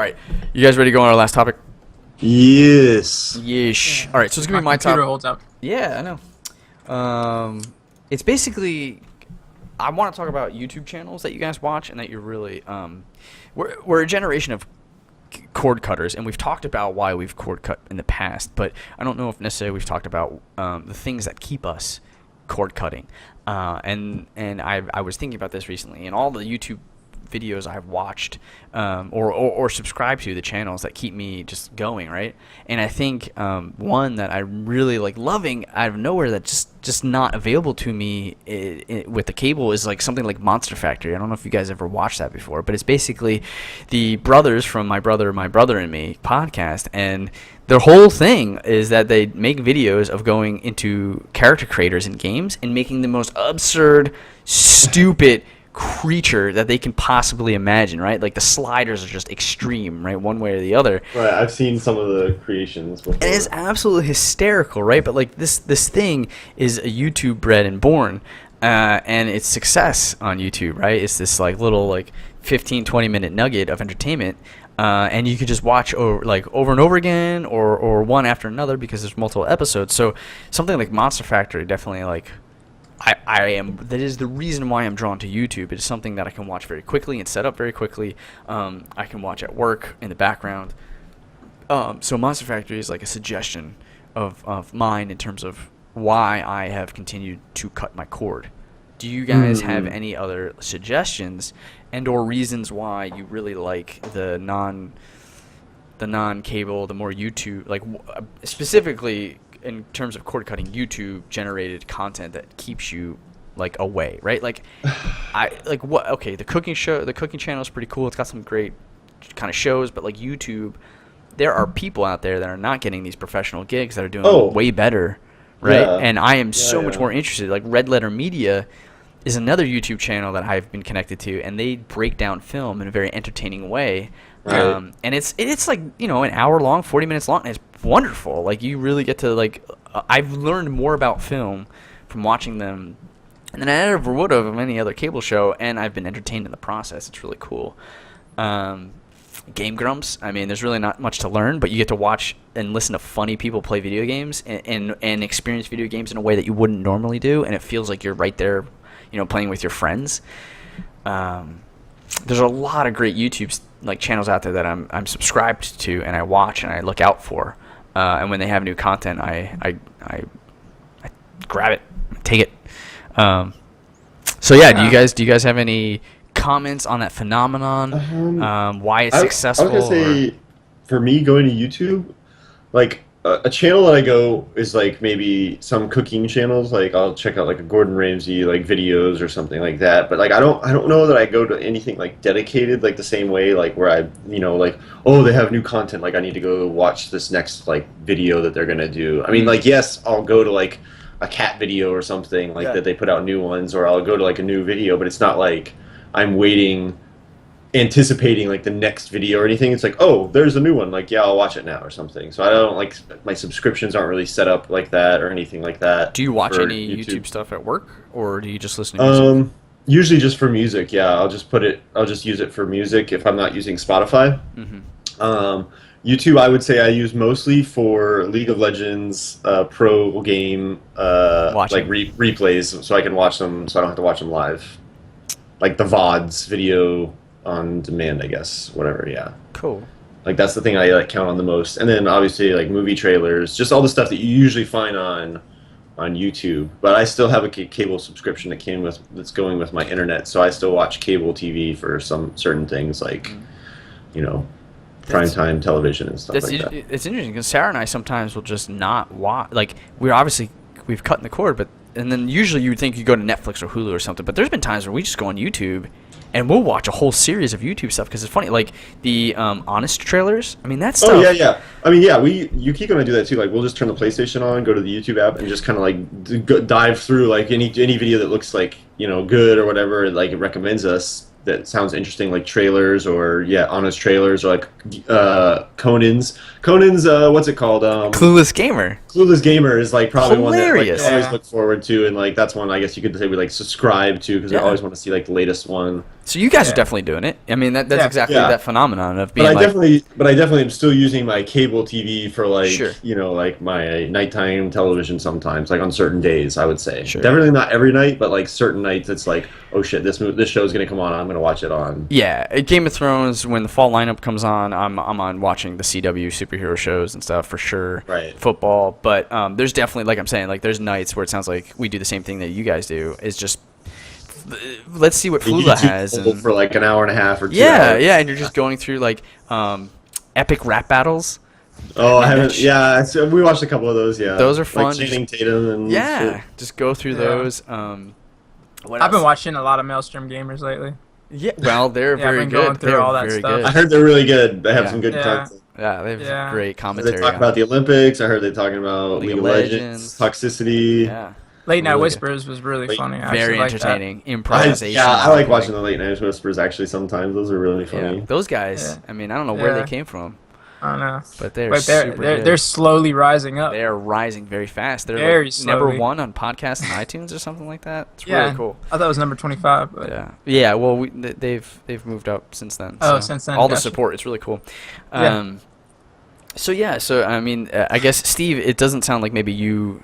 All right, you guys ready to go on our last topic? Yes. Yeesh. All right, so it's gonna be my computer top. holds up. Yeah, I know. It's basically I want to talk about YouTube channels that you guys watch and that you're really we're a generation of cord cutters, and we've talked about why we've cord cut in the past, but I don't know if necessarily we've talked about the things that keep us cord cutting. And I was thinking about this recently, and all the YouTube videos I've watched or subscribed to, the channels that keep me just going, right? And I think one that I'm really like loving out of nowhere that's just not available to me with the cable is like something like Monster Factory. I don't know if you guys ever watched that before, but it's basically the brothers from My Brother and Me podcast, and their whole thing is that they make videos of going into character creators in games and making the most absurd, stupid creature that they can possibly imagine, right? Like the sliders are just extreme, right? One way or the other. Right, I've seen some of the creations before. And it's absolutely hysterical, right? But like this thing is a YouTube bred and born, and it's success on YouTube, right? It's this like little like 15-20 minute nugget of entertainment, and you could just watch over and over again, or one after another, because there's multiple episodes. So something like Monster Factory definitely like. That is the reason why I'm drawn to YouTube. It is something that I can watch very quickly and set up very quickly. I can watch at work in the background. So Monster Factory is like a suggestion of mine in terms of why I have continued to cut my cord. Do you guys have any other suggestions and or reasons why you really like the non-cable, the more YouTube, like specifically in terms of cord cutting, YouTube generated content that keeps you like away, right? Like the cooking channel is pretty cool. It's got some great kind of shows, but like YouTube, there are people out there that are not getting these professional gigs that are doing way better, right? Yeah. And I am so much more interested. Like Red Letter Media is another YouTube channel that I've been connected to, and they break down film in a very entertaining way. Right. And it's like, you know, an hour long, 40 minutes long, and it's wonderful. Like you really get to like I've learned more about film from watching them than I ever would have of any other cable show, and I've been entertained in the process. It's really cool. Game Grumps, I mean, there's really not much to learn, but you get to watch and listen to funny people play video games and experience video games in a way that you wouldn't normally do, and it feels like you're right there, you know, playing with your friends. There's a lot of great YouTube like channels out there that I'm subscribed to, and I watch and I look out for. And when they have new content, I grab it, take it. So yeah, do you guys have any comments on that phenomenon? Why it's successful? I was gonna say, for me, going to YouTube, like a channel that I go is like maybe some cooking channels. Like I'll check out like a Gordon Ramsay like videos or something like that. But like I don't know that I go to anything like dedicated like the same way, like where I like, oh, they have new content, like I need to go watch this next like video that they're gonna do. I mean, like, yes, I'll go to like a cat video or something like that they put out new ones, or I'll go to like a new video, but it's not like I'm anticipating like the next video or anything. It's like, oh, there's a new one, like, yeah, I'll watch it now or something. So I don't like, my subscriptions aren't really set up like that or anything like that. Do you watch any YouTube stuff at work, or do you just listen to music? Usually just for music. Yeah, I'll just use it for music if I'm not using Spotify. YouTube, I would say I use mostly for League of Legends pro game like replays, so I can watch them, so I don't have to watch them live, like the VODs, video on demand, I guess, whatever. Yeah, cool. Like that's the thing I like count on the most. And then obviously like movie trailers, just all the stuff that you usually find on YouTube. But I still have a cable subscription that's going with my internet, so I still watch cable TV for some certain things, like you know, primetime television and stuff like that. It's interesting because Sarah and I sometimes will just not watch. Like we've cut in the cord, and then usually you would think you go to Netflix or Hulu or something. But there's been times where we just go on YouTube and we'll watch a whole series of YouTube stuff because it's funny. Like the Honest trailers. I mean, that's stuff. Oh yeah. I mean, yeah. Yukiko and I do that too. Like we'll just turn the PlayStation on, go to the YouTube app, and just kind of like dive through like any video that looks like, you know, good or whatever, like it recommends us. that sounds interesting, like trailers or honest trailers, or like Conan's what's it called? Clueless Gamer. Clueless Gamer is like probably one that like Hilarious. I always look forward to, and like that's one I guess you could say we like subscribe to because we always want to see like the latest one. So you guys are definitely doing it. I mean, that's exactly that phenomenon of being. But I definitely am still using my cable TV for like like my nighttime television sometimes, like on certain days. I would say definitely not every night, but like certain nights it's like, oh shit, this show is gonna come on. I'm gonna watch it on. Yeah, Game of Thrones, when the fall lineup comes on, I'm on watching the CW superhero shows and stuff for sure. Right. Football, but there's definitely, like I'm saying, like there's nights where it sounds like we do the same thing that you guys do. Is just let's see what Flula has for like an hour and a half or 2 hours. Yeah, and you're just going through like epic rap battles. Oh, I haven't. Yeah, we watched a couple of those. Yeah, those are fun. Like Channing Tatum and just go through those. I've been watching a lot of Maelstrom gamers lately. Yeah, well, they're very good. Going through all that stuff. Good. I heard they're really good. They have some good content. Yeah, they have great commentary. They talk about the Olympics. I heard they talking about League of Legends, Toxicity. Yeah. Late Night Whispers was really funny. Very entertaining. Improvisation. I like watching the Late Night Whispers actually sometimes. Those are really funny. Yeah, those guys, I mean, I don't know where they came from. I don't know. But they're slowly rising up. They're rising very fast. They're very like slowly. #1 on podcasts and iTunes or something like that. It's really cool. I thought it was number 25. But Yeah, well, they've moved up since then. Oh, since then. All the support. It's really cool. So I mean, I guess, Steve, it doesn't sound like maybe you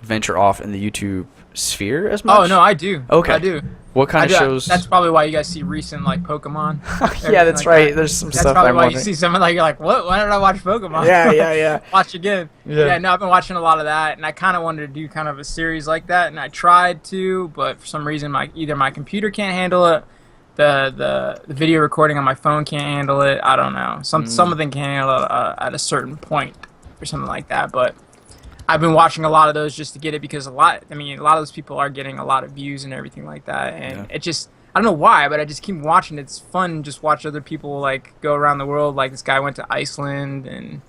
venture off in the YouTube sphere as much. Oh, no, I do. Okay. I do. What kind of shows? That's probably why you guys see recent, like, Pokemon. Yeah, that's like right. That. There's some that's stuff. That's probably why you see something like, you're like, what? Why did I watch Pokemon? Yeah. Watch again. Yeah, no, I've been watching a lot of that, and I kind of wanted to do kind of a series like that, and I tried to, but for some reason, either my computer can't handle it, the video recording on my phone can't handle it. I don't know. Some of them can handle it at a certain point or something like that, but I've been watching a lot of those just to get it because a lot of those people are getting a lot of views and everything like that, and it just, I don't know why, but I just keep watching. It's fun just watch other people like go around the world. Like this guy went to Iceland, and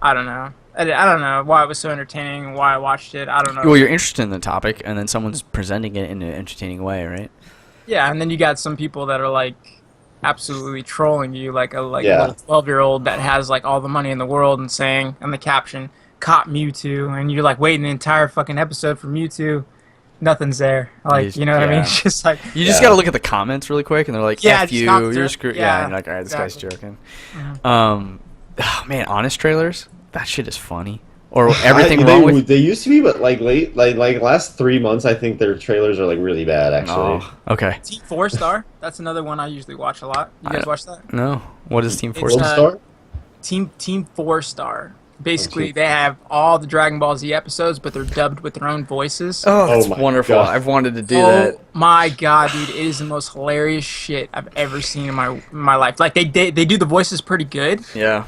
I don't know. I don't know why it was so entertaining, why I watched it. I don't know. Well, you're interested in the topic, and then someone's presenting it in an entertaining way, right? Yeah, and then you got some people that are like absolutely trolling you, like a little 12-year-old that has like all the money in the world and saying on the caption, "Caught Mewtwo," and you're like waiting the entire fucking episode for Mewtwo. Nothing's there. Like, you know what I mean? It's just like you just gotta look at the comments really quick, and they're like, "F you, you're screwed." Yeah, and you're like, "All right, this guy's joking." Oh, man, honest trailers, that shit is funny. Or everything wrong with. They used to be, but like last 3 months, I think their trailers are like really bad. Actually. Oh, okay. Team 4-Star. That's another one I usually watch a lot. You guys watch that? No. What is Team 4-Star? Star? Team 4-Star. Basically, they have all the Dragon Ball Z episodes, but they're dubbed with their own voices. Oh, that's wonderful. God. I've wanted to do that. Oh my god, dude. It is the most hilarious shit I've ever seen in my life. Like, they do the voices pretty good. Yeah.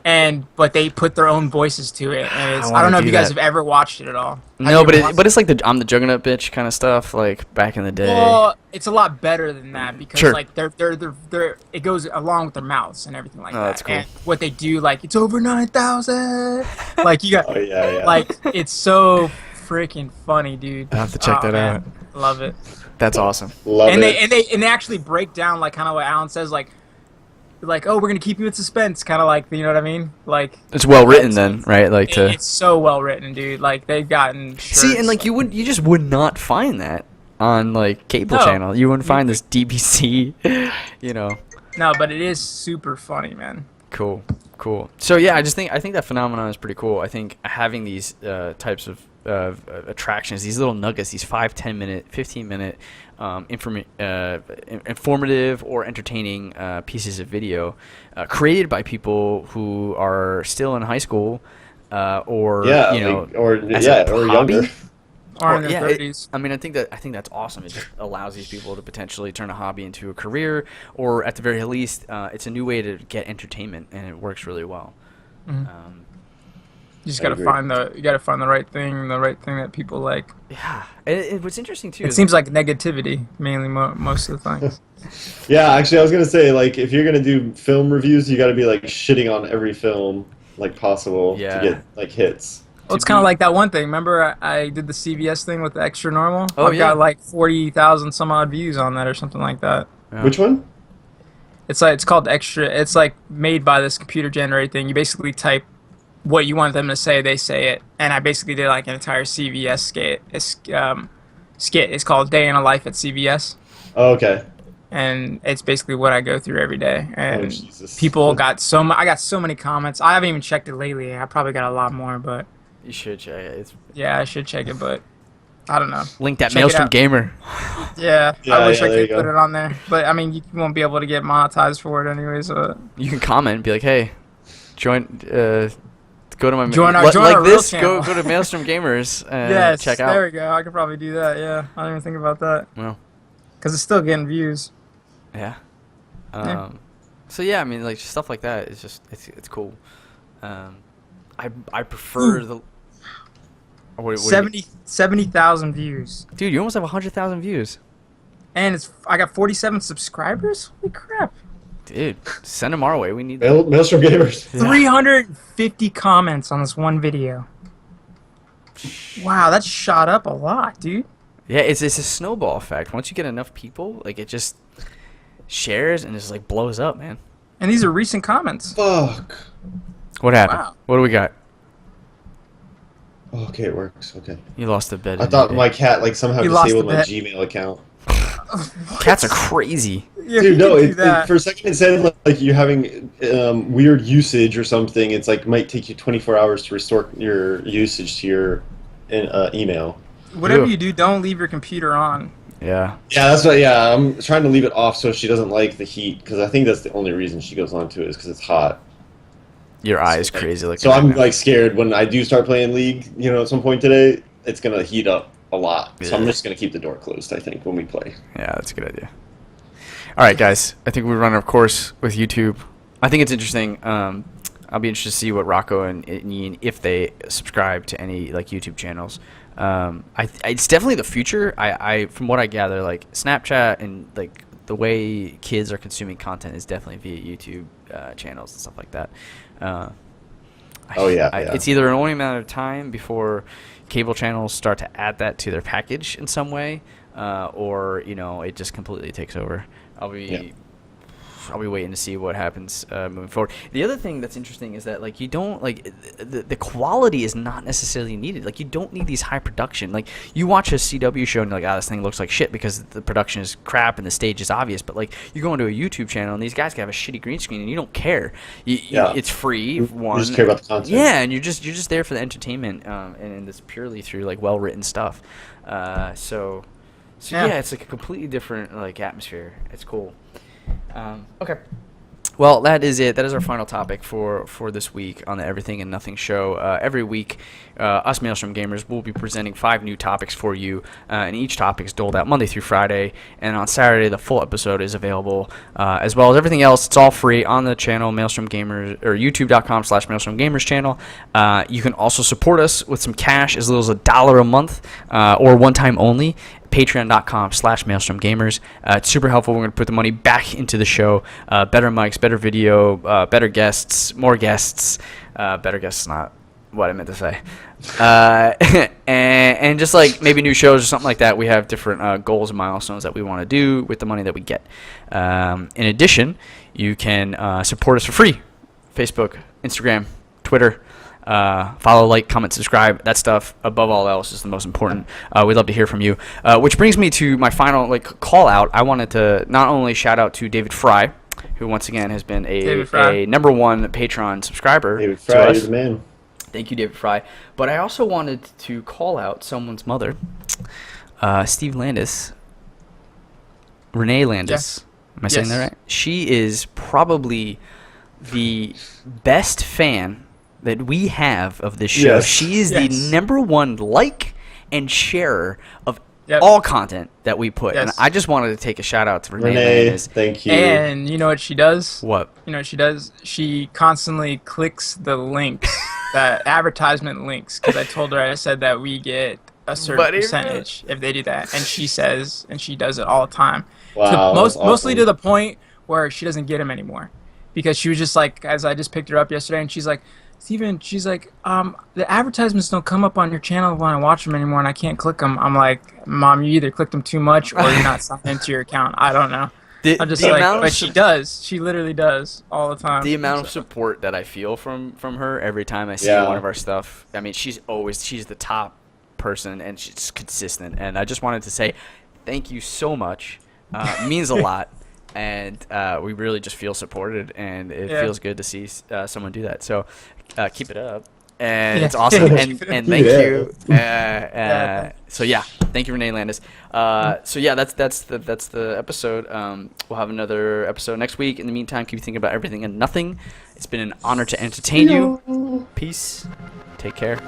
But they put their own voices to it. And I don't know if you guys have ever watched it at all. No, but it's like I'm the Juggernaut bitch kind of stuff, like back in the day. Well, it's a lot better than that because like they're it goes along with their mouths and everything like that. That's cool. And what they do, like, it's over 9,000. Like, you got yeah. Like, it's so freaking funny, dude. I have to check that out. Love it. That's awesome. Love it. And they actually break down like kind of what Alan says, like, oh, we're gonna keep you in suspense, kind of like, you know what I mean? Like, it's well written then, right? Like it's so well written, dude. Like, they've gotten shirts. See, and like you just would not find that on like cable channel. You wouldn't find this DBC, you know. No, but it is super funny, man. Cool. So yeah, I think that phenomenon is pretty cool. I think having these types of attractions, these little nuggets, these 5, 10 minute, 15 minute informative or entertaining pieces of video created by people who are still in high school or younger. Or in their 30s. I mean, I think that's awesome. It just allows these people to potentially turn a hobby into a career, or at the very least, it's a new way to get entertainment, and it works really well. Mm-hmm. You just gotta find the right thing that people like. Yeah, and what's interesting too. It seems like negativity mainly most of the things. Yeah, actually, I was gonna say, like, if you're gonna do film reviews, you gotta be like shitting on every film like possible to get like hits. Well, it's kind of like that one thing. Remember, I did the CVS thing with the Extra Normal. Oh, I've got like 40,000 some odd views on that or something like that. Yeah. Which one? It's called extra. It's like made by this computer generated thing. You basically type what you want them to say, they say it, and I basically did like an entire CVS skit. It's called Day in a Life at CVS, Oh, okay. and it's basically what I go through every day. Oh, And Jesus. people got I got so many comments. I haven't even checked it lately. I probably got a lot more, but You should check it. It's yeah, I should check it. But I don't know. linked at Check it Maelstrom out. Gamer. Yeah, Yeah, I wish yeah, I there you could put go. it on there, but I mean, you won't be able to get monetized for it anyway. So You can comment and be like, hey, join. Go to my Join our like real this. channel. Go to Maelstrom Gamers and yes, check out. there we go. I could probably do that. Yeah, I didn't even think about that Well, because it's still getting views. yeah. Yeah. So yeah, I mean, like stuff like that is just it's cool. I prefer the. What do you- 70,000 views, dude, you almost have 100,000 views. and I got 47 subscribers. Holy crap! Dude, send them our way. We need that. Maelstrom Gamers. Yeah. 350 comments on this one video. Wow, that's shot up a lot, dude. Yeah, it's a snowball effect. Once you get enough people, like it just shares and just like blows up, man. And these are recent comments. Fuck. What happened? Wow. What do we got? Oh, okay, it works. Okay. You lost the bed. I thought my cat like somehow You lost disabled the my bet. Gmail account. Cats are crazy. Yeah, Dude, no, you can do that. for a second it said like you're having weird usage or something. It's like might take you 24 hours to restore your usage to your email. Whatever Ew. you do, don't leave your computer on. Yeah. Yeah, that's what. Yeah, I'm trying to leave it off so she doesn't like the heat because I think that's the only reason she goes on to it is because it's hot. Your eye is crazy. So I'm like scared when I do start playing League. You know, at some point today, it's gonna heat up a lot. So I'm Yeah. just gonna keep the door closed. I think when we play. Yeah, that's a good idea. All right, guys. I think we run our course with YouTube. I think it's interesting. I'll be interested to see what Rocco and Ian, if they subscribe to any like YouTube channels. It's definitely the future. I from what I gather, like Snapchat and like the way kids are consuming content is definitely via YouTube channels and stuff like that. Oh, yeah. It's either an only amount of time before cable channels start to add that to their package in some way, or it just completely takes over. I'll be waiting to see what happens moving forward. The other thing that's interesting is that like you don't like the quality is not necessarily needed. Like you don't need these high production. Like you watch a CW show and you're like, this thing looks like shit because the production is crap and the stage is obvious. But like you go into a YouTube channel and these guys can have a shitty green screen and you don't care. It's free. You One, just care about the content. yeah, and you're just there for the entertainment, and it's purely through like well written stuff. So Yeah. yeah, it's like a completely different like atmosphere. It's cool. Okay. Well, that is it. That is our final topic for this week on the Everything and Nothing show. Every week, us Maelstrom Gamers will be presenting 5 new topics for you, and each topic is doled out Monday through Friday, and on Saturday the full episode is available, as well as everything else. It's all free on the channel Maelstrom Gamers, or youtube.com/Maelstrom Gamers channel. You can also support us with some cash as little as $1 a month, or one time only. Patreon.com/Maelstrom Gamers. It's super helpful. We're going to put the money back into the show. Better mics, better video, better guests, more guests. Better guests, not what I meant to say. And just like maybe new shows or something like that, we have different goals and milestones that we want to do with the money that we get. In addition, you can support us for free. Facebook, Instagram, Twitter. Follow, like, comment, subscribe. That stuff, above all else, is the most important. We'd love to hear from you. Which brings me to my final call out. I wanted to not only shout out to David Fry, who once again has been a #1 Patreon subscriber. David to Fry us. is the man. Thank you, David Fry. But I also wanted to call out someone's mother, Steve Landis. Renee Landis. Am I saying that right? She is probably the best fan that we have of this show. Yes. She is the #1 like and sharer of Yep. all content that we put. Yes. And I just wanted to take a shout out to Renee Renee, Landis. thank you. And you know what she does? What? You know what she does? She constantly clicks the links, the advertisement links, because I told her, I said that we get a certain percentage if they do that. And she says, and she does it all the time. Wow, that's Mostly awesome. to the point where she doesn't get them anymore. Because she was just like, as I just picked her up yesterday, and she's like, Steven, she's like, the advertisements don't come up on your channel when I watch them anymore, and I can't click them. I'm like, Mom, you either clicked them too much or you're not signed into your account. I don't know. I'm just the like, amount of but she does. She literally does all the time. The amount of support that I feel from her every time I see Yeah. one of our stuff. I mean, she's the top person, and she's consistent. And I just wanted to say thank you so much. It means a lot, and we really just feel supported, and it feels good to see someone do that. So keep it up. And it's awesome, and thank you. So yeah, thank you, Renee Landis. So yeah, that's the episode. We'll have another episode next week. In the meantime, keep thinking about everything and nothing. It's been an honor to entertain you. Peace. Take care.